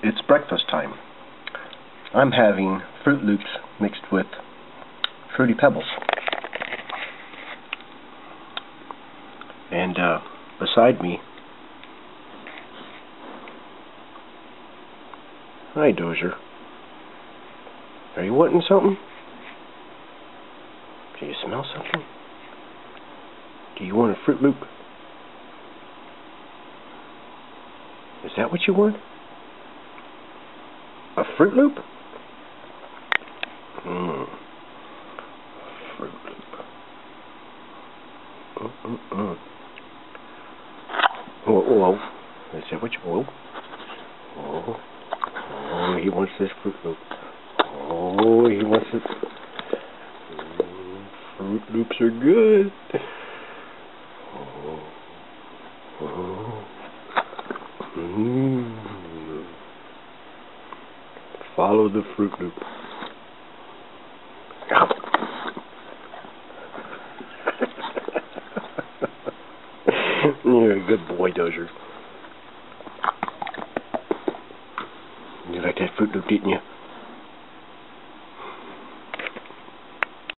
It's breakfast time. I'm having Froot Loops mixed with Fruity Pebbles. And beside me, hi Dozier. Are you wanting something? Do you smell something? Do you want a Froot Loop? Is that what you want? A Froot Loop? Fruit Loop. Whoa. Is that what you want? Oh, he wants this Froot Loop. Oh, he wants it. Froot Loops are good. Follow the Froot Loop. You're a good boy, Dozier. You like that Froot Loop, didn't you?